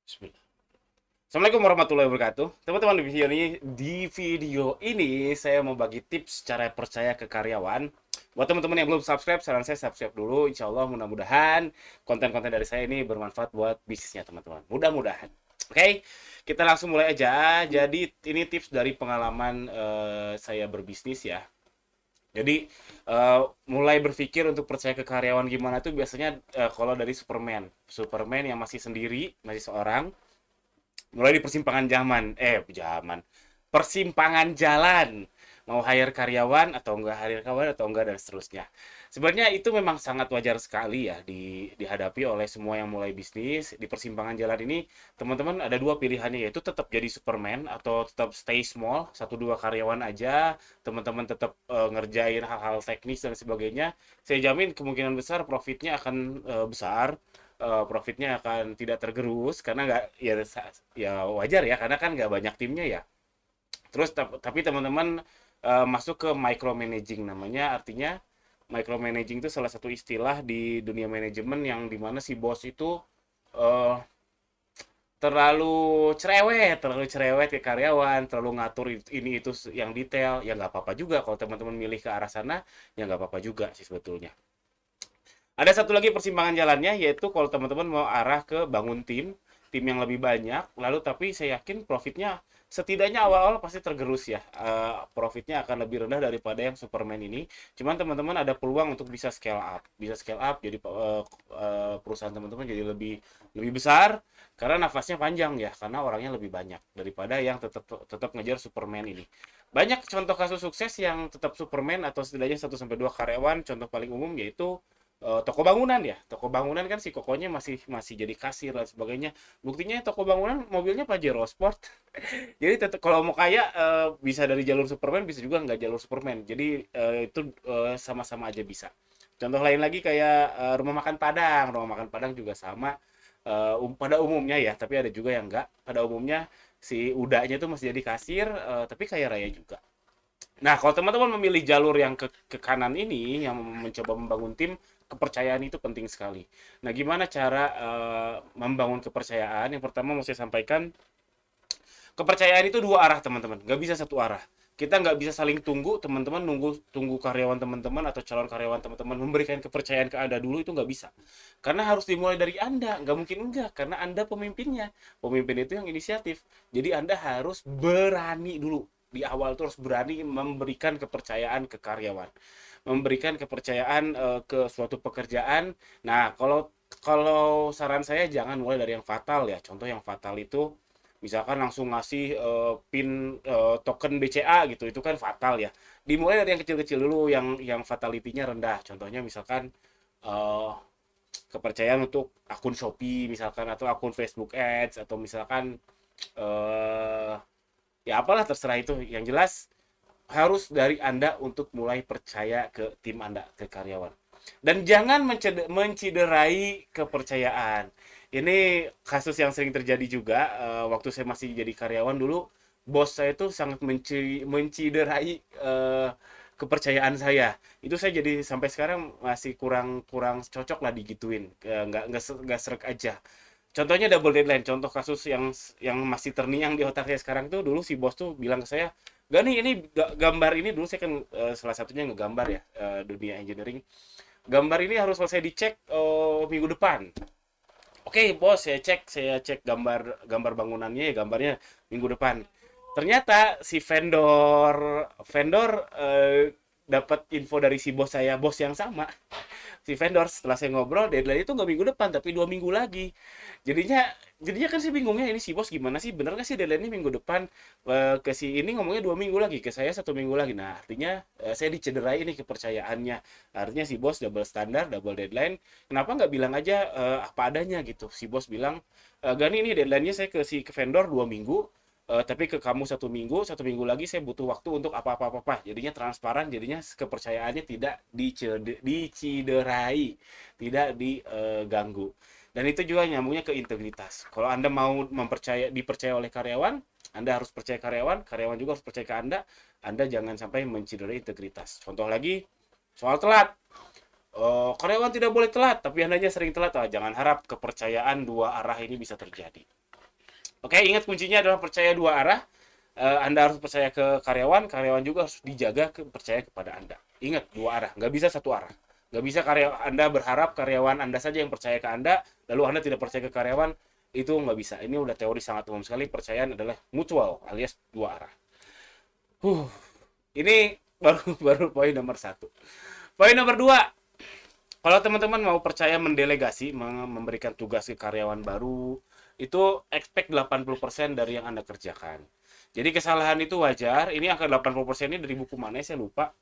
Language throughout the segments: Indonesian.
Bismillah. Assalamualaikum warahmatullahi wabarakatuh. Teman-teman, di video ini saya mau bagi tips cara percaya ke karyawan. Buat teman-teman yang belum subscribe, saran saya subscribe dulu. Insya Allah mudah-mudahan konten-konten dari saya ini bermanfaat buat bisnisnya teman-teman. Mudah-mudahan. Oke, kita langsung mulai aja. Jadi ini tips dari pengalaman saya berbisnis ya. Jadi mulai berpikir untuk percaya ke karyawan gimana tuh biasanya kalau dari Superman. Superman yang masih sendiri, masih seorang, mulai di persimpangan persimpangan jalan, mau hire karyawan atau enggak, hire karyawan atau enggak, dan seterusnya. Sebenarnya itu memang sangat wajar sekali ya dihadapi oleh semua yang mulai bisnis. Di persimpangan jalan ini teman-teman ada dua pilihannya, yaitu tetap jadi Superman atau tetap stay small, satu dua karyawan aja, teman-teman tetap ngerjain hal-hal teknis dan sebagainya. Saya jamin kemungkinan besar profitnya akan besar, profitnya akan tidak tergerus karena nggak, ya wajar ya, karena kan nggak banyak timnya ya. Terus tapi teman-teman masuk ke micromanaging namanya. Artinya micromanaging itu salah satu istilah di dunia manajemen yang dimana si bos itu eh, terlalu cerewet ke karyawan, terlalu ngatur ini itu yang detail. Ya nggak apa-apa juga kalau teman-teman milih ke arah sana, ya nggak apa-apa juga sih sebetulnya. Ada satu lagi persimpangan jalannya, yaitu kalau teman-teman mau arah ke bangun tim yang lebih banyak, lalu tapi saya yakin profitnya setidaknya awal-awal pasti tergerus ya. Profitnya akan lebih rendah daripada yang Superman ini. Cuman teman-teman ada peluang untuk bisa scale up, jadi perusahaan teman-teman jadi lebih lebih besar karena nafasnya panjang ya, karena orangnya lebih banyak daripada yang tetap tetap ngejar Superman ini. Banyak contoh kasus sukses yang tetap Superman atau setidaknya satu sampai 2 karyawan. Contoh paling umum yaitu toko bangunan ya. Toko bangunan kan si kokonya masih masih jadi kasir dan sebagainya. Buktinya toko bangunan mobilnya Pajero Sport. Jadi tetap kalau mau kaya bisa dari jalur Superman, bisa juga nggak jalur Superman. Jadi itu sama-sama aja bisa. Contoh lain lagi kayak rumah makan Padang. Rumah makan Padang juga sama, pada umumnya ya, tapi ada juga yang enggak. Pada umumnya si udahnya tuh masih jadi kasir, tapi kaya raya juga. Nah, kalau teman-teman memilih jalur yang ke kanan ini, yang mencoba membangun tim, kepercayaan itu penting sekali. Nah, gimana cara membangun kepercayaan? Yang pertama mau saya sampaikan, kepercayaan itu dua arah teman-teman, nggak bisa satu arah. Kita nggak bisa saling tunggu, teman-teman nunggu tunggu karyawan teman-teman atau calon karyawan teman-teman memberikan kepercayaan ke Anda dulu, itu nggak bisa. Karena harus dimulai dari Anda, nggak mungkin enggak, karena Anda pemimpinnya. Pemimpin itu yang inisiatif. Jadi Anda harus berani dulu. Di awal tuh harus berani memberikan kepercayaan ke karyawan. Memberikan kepercayaan ke suatu pekerjaan. Nah, kalau kalau saran saya jangan mulai dari yang fatal ya. Contoh yang fatal itu misalkan langsung ngasih pin token BCA gitu, itu kan fatal ya. Dimulai dari yang kecil-kecil dulu, yang fatality-nya rendah. Contohnya misalkan eh, kepercayaan untuk akun Shopee misalkan, atau akun Facebook Ads, atau misalkan eh ya apalah, terserah itu. Yang jelas harus dari Anda untuk mulai percaya ke tim Anda, ke karyawan. Dan jangan menciderai kepercayaan. Ini kasus yang sering terjadi juga. Waktu saya masih jadi karyawan dulu, bos saya itu sangat menciderai kepercayaan saya. Itu saya jadi sampai sekarang masih kurang kurang cocok lah digituin. Nggak serak aja. Contohnya double deadline, contoh kasus yang masih terngiang di otak saya sekarang tuh. Dulu si bos tuh bilang ke saya, Gani, ini gambar ini dulu saya kan salah satunya ngegambar ya, dunia engineering. Gambar ini harus selesai dicek minggu depan. Oke, bos, saya cek gambar gambar bangunannya ya, gambarnya minggu depan. Ternyata si vendor vendor dapat info dari si bos saya, bos yang sama. Si vendor setelah saya ngobrol, deadline itu nggak minggu depan tapi 2 minggu lagi. Jadinya jadinya kan sih bingungnya, ini si bos gimana sih, bener nggak sih deadline ini minggu depan. Ke si ini ngomongnya 2 minggu lagi, ke saya 1 minggu lagi. Nah, artinya saya dicederai ini kepercayaannya. Artinya si bos double standar, double deadline. Kenapa nggak bilang aja apa adanya gitu. Si bos bilang, Gani, ini deadline-nya saya ke vendor 2 minggu, tapi ke kamu 1 minggu, 1 minggu lagi saya butuh waktu untuk apa-apa-apa. Jadinya transparan, jadinya kepercayaannya tidak diciderai, tidak diganggu. Dan itu juga nyambungnya ke integritas. Kalau Anda mau dipercaya oleh karyawan, Anda harus percaya karyawan, karyawan juga harus percaya ke Anda. Anda jangan sampai menciderai integritas. Contoh lagi, soal telat. Karyawan tidak boleh telat, tapi Andanya sering telat. Jangan harap kepercayaan dua arah ini bisa terjadi. Oke, ingat kuncinya adalah percaya dua arah. Anda harus percaya ke karyawan, karyawan juga harus dijaga percaya kepada Anda. Ingat, dua arah, nggak bisa satu arah. Nggak bisa Anda berharap karyawan Anda saja yang percaya ke Anda, lalu Anda tidak percaya ke karyawan, itu nggak bisa. Ini udah teori sangat umum sekali, percayaan adalah mutual, alias dua arah. Huh, ini baru baru poin nomor satu. Poin nomor dua, kalau teman-teman mau percaya mendelegasi, memberikan tugas ke karyawan baru, itu expect 80% dari yang Anda kerjakan. Jadi kesalahan itu wajar. Ini angka 80% ini dari buku mana saya lupa.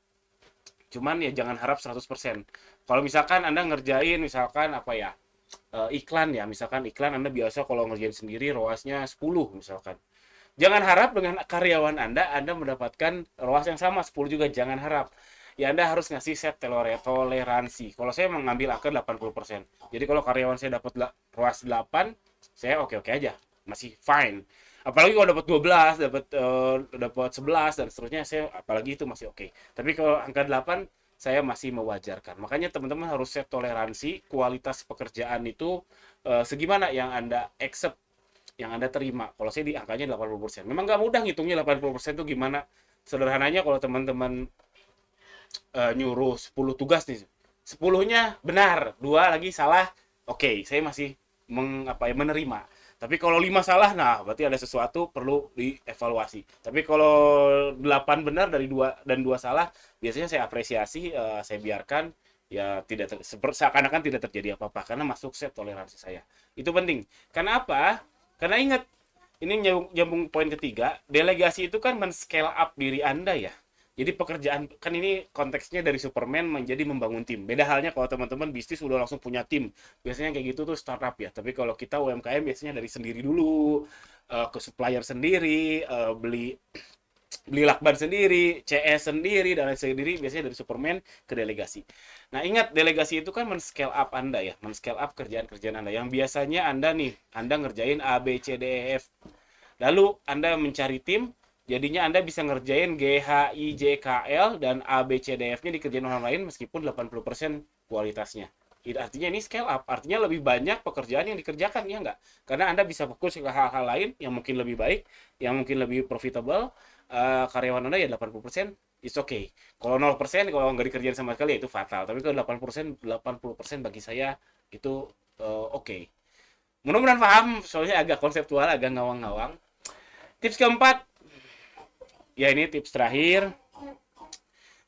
Cuman ya jangan harap 100%. Kalau misalkan Anda ngerjain misalkan apa ya? Iklan ya, misalkan iklan Anda biasa kalau ngerjain sendiri ROAS-nya 10 misalkan. Jangan harap dengan karyawan Anda mendapatkan ROAS yang sama 10 juga, jangan harap. Ya Anda harus ngasih set toleransi. Kalau saya mengambil angka 80%. Jadi kalau karyawan saya dapat ROAS 8, saya oke-oke aja, masih fine. Apalagi kalau dapat 12, dapat 11 dan seterusnya, saya apalagi itu masih oke. Tapi kalau angka 8 saya masih mewajarkan. Makanya teman-teman harus set toleransi, kualitas pekerjaan itu segimana yang Anda accept, yang Anda terima. Kalau saya di angkanya 80%. Memang nggak mudah ngitungnya 80% itu gimana. Sederhananya kalau teman-teman nyuruh 10 tugas nih, 10-nya benar, dua lagi salah, oke, saya masih menerima. Tapi kalau 5 salah, nah berarti ada sesuatu perlu dievaluasi. Tapi kalau 8 benar dari dua dan dua salah, biasanya saya apresiasi, saya biarkan, ya tidak seakan-akan tidak terjadi apa-apa karena masuk set toleransi saya. Itu penting. Karena apa? Karena ingat, ini nyambung poin ketiga, delegasi itu kan men-scale up diri Anda ya. Jadi pekerjaan, kan ini konteksnya dari Superman menjadi membangun tim. Beda halnya kalau teman-teman bisnis udah langsung punya tim. Biasanya kayak gitu tuh startup ya. Tapi kalau kita UMKM biasanya dari sendiri dulu, ke supplier sendiri, beli beli lakban sendiri, CS sendiri, dan lain sendiri, biasanya dari Superman ke delegasi. Nah ingat, delegasi itu kan men-scale up Anda ya, men-scale up kerjaan-kerjaan Anda. Yang biasanya Anda ngerjain A, B, C, D, E, F. Lalu Anda mencari tim, jadinya Anda bisa ngerjain G, H, I, J, K, L, dan A, B, C, D, F-nya dikerjain orang lain meskipun 80% kualitasnya. Artinya ini scale up, artinya lebih banyak pekerjaan yang dikerjakan, ya enggak? Karena Anda bisa fokus ke hal-hal lain yang mungkin lebih baik, yang mungkin lebih profitable. Karyawan Anda ya 80%, it's okay. Kalau 0%, kalau nggak dikerjain sama sekali, ya itu fatal. Tapi kalau 80% bagi saya itu oke. Mudah-mudahan paham, soalnya agak konseptual, agak ngawang-ngawang. Tips keempat, ya ini tips terakhir.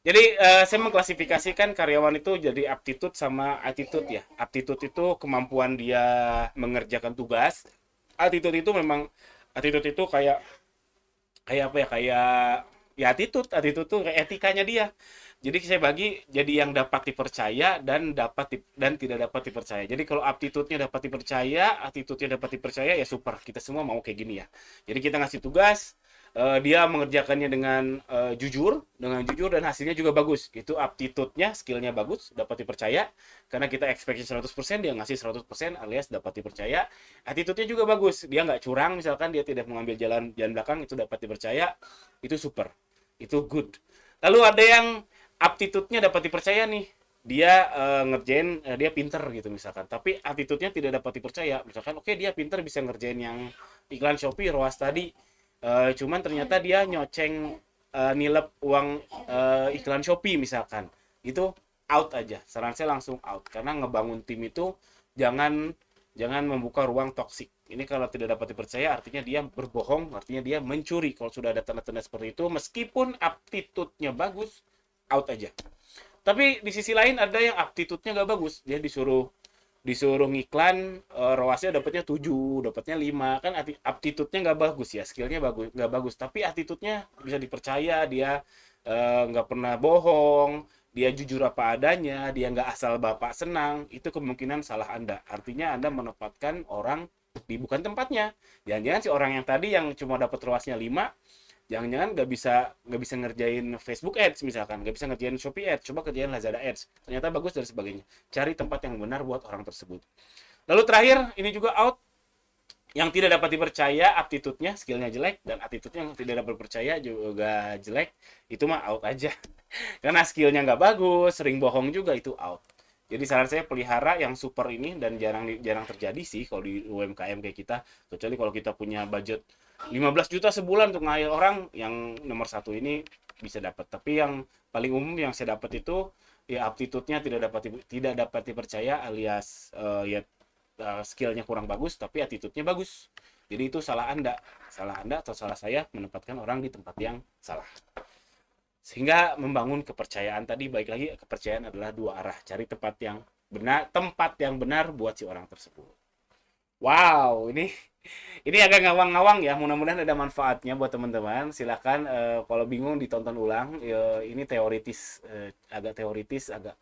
Jadi saya mengklasifikasikan karyawan itu jadi aptitude sama attitude ya. Aptitude itu kemampuan dia mengerjakan tugas. Attitude itu memang, attitude itu kayak kayak apa ya, kayak ya attitude tuh kayak etikanya dia. Jadi saya bagi jadi yang dapat dipercaya dan dan tidak dapat dipercaya. Jadi kalau aptitude-nya dapat dipercaya, attitude-nya dapat dipercaya, ya super. Kita semua mau kayak gini ya. Jadi kita ngasih tugas, dia mengerjakannya dengan jujur dan hasilnya juga bagus. Itu aptitude-nya, skill-nya bagus, dapat dipercaya. Karena kita expectation 100%, dia ngasih 100% alias dapat dipercaya. Attitude-nya juga bagus. Dia nggak curang, misalkan dia tidak mengambil jalan belakang, itu dapat dipercaya. Itu super. Itu good. Lalu ada yang aptitude-nya dapat dipercaya nih, dia ngerjain, dia pinter gitu misalkan, tapi attitude-nya tidak dapat dipercaya. Misalkan oke, dia pinter bisa ngerjain yang iklan Shopee ROAS tadi, cuman ternyata dia nyoceng, nilep uang iklan Shopee misalkan, itu out aja, saran saya langsung out. Karena ngebangun tim itu jangan jangan membuka ruang toksik. Ini kalau tidak dapat dipercaya artinya dia berbohong, artinya dia mencuri. Kalau sudah ada tanda-tanda seperti itu, meskipun aptitude-nya bagus, out aja. Tapi di sisi lain ada yang aptitude-nya nggak bagus, dia disuruh disuruh ngiklan, ROAS-nya dapatnya 7, dapatnya 5, kan aptitude-nya nggak bagus ya, skill-nya bagus nggak bagus, tapi attitude-nya bisa dipercaya, dia nggak pernah bohong, dia jujur apa adanya, dia nggak asal bapak senang, itu kemungkinan salah Anda. Artinya Anda menempatkan orang di bukan tempatnya. Jangan-jangan si orang yang tadi yang cuma dapat ROAS-nya 5, jangan-jangan nggak bisa ngerjain Facebook Ads misalkan, nggak bisa ngerjain Shopee Ads, coba kerjain Lazada Ads, ternyata bagus dan sebagainya. Cari tempat yang benar buat orang tersebut. Lalu terakhir, ini juga out, yang tidak dapat dipercaya, aptitude-nya, skill-nya jelek, dan attitude-nya yang tidak dapat dipercaya juga jelek, itu mah out aja. Karena skill-nya nggak bagus, sering bohong juga, itu out. Jadi saran saya pelihara yang super ini, dan jarang terjadi sih kalau di UMKM kayak kita. Kecuali kalau kita punya budget 15 juta sebulan untuk ngayal orang, yang nomor satu ini bisa dapat. Tapi yang paling umum yang saya dapat itu ya aptitude-nya tidak dapat dipercaya, alias ya skillnya kurang bagus tapi attitude-nya bagus. Jadi itu salah anda atau salah saya menempatkan orang di tempat yang salah. Sehingga membangun kepercayaan tadi, baik lagi, kepercayaan adalah dua arah. Cari tempat yang benar buat si orang tersebut. Wow, ini agak ngawang-ngawang ya. Mudah-mudahan ada manfaatnya buat teman-teman. Silakan kalau bingung ditonton ulang. Ini teoritis, agak teoritis, agak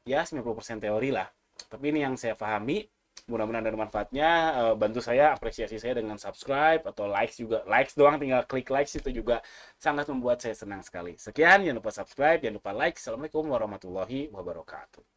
ya 90% teori lah. Tapi ini yang saya pahami. Mudah-mudahan ada manfaatnya. Bantu saya, apresiasi saya dengan subscribe atau likes juga. Likes doang, tinggal klik likes itu juga sangat membuat saya senang sekali. Sekian, jangan lupa subscribe, jangan lupa like. Assalamualaikum warahmatullahi wabarakatuh.